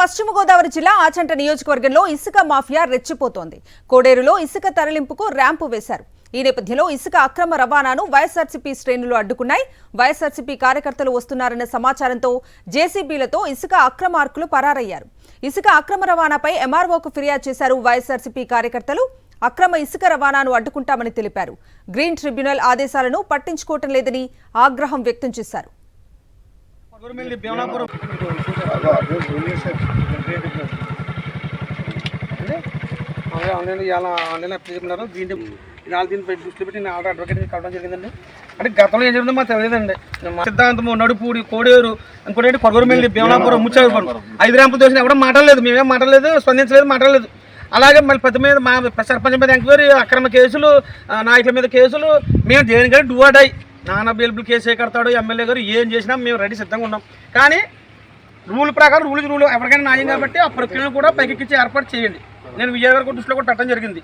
పశ్చిమ గోదావరి జిల్లా ఆచంట నియోజకవర్గంలో ఇసుక మాఫియా రెచ్చిపోతోంది. కోడేరులో ఇసుక తరలింపుకు ర్యాంపు వేశారు. ఈ నేపథ్యంలో ఇసుక అక్రమ రవాణాను వైఎస్ఆర్సీపీ శ్రేణులు అడ్డుకున్నాయి. వైఎస్ఆర్సీపీ కార్యకర్తలు వస్తున్నారన్న సమాచారంతో జేసీబీలతో ఇసుక అక్రమార్కులు పరారయ్యారు. ఇసుక అక్రమ రవాణాపై ఎంఆర్ఓకు ఫిర్యాదు చేశారు వైఎస్ఆర్సీపీ కార్యకర్తలు. అక్రమ ఇసుక రవాణాను అడ్డుకుంటామని తెలిపారు. గ్రీన్ ట్రిబ్యునల్ ఆదేశాలను పట్టించుకోవటం లేదని ఆగ్రహం వ్యక్తం చేశారు. దృష్టిలో పెట్టి ఆర్డర్ అడ్వకేట్ కావడం జరిగిందండి. అంటే గతంలో ఏం జరిగిందో మాకు తెలియదండి. సిద్ధాంతము, నడుపూడి, కోడేరు, ఇంకోటి కొరగూరుమెల్లి, భీమనాపురం, ముచ్చాపురం 5 ర్యాంపులు దోషిన ఎవడం మాట్లాడలేదు. మేమేం మాట్లాడలేదు, స్పందించలేదు, మాట్లాడలేదు. అలాగే మళ్ళీ పెద్ద మీద మా సర్పంచ్ మీద ఎంక్వైరీ, అక్రమ కేసులు, నాయకుల మీద కేసులు. మేము దేనికైనా డూవాడాయి నానా బెయిలబుల్ కేసు ఏ కడతాడు ఎమ్మెల్యే గారు ఏం చేసినా మేము రెడీ సిద్ధంగా ఉన్నాం. కానీ రూల్ ప్రకారం రూల్ ఎవరికైనా న్యాయం కాబట్టి ఆ ప్రక్రియను కూడా పైకెక్కించి ఏర్పాటు చేయండి. నేను విజయనగరం దృష్టిలో కూడా పెట్టడం జరిగింది.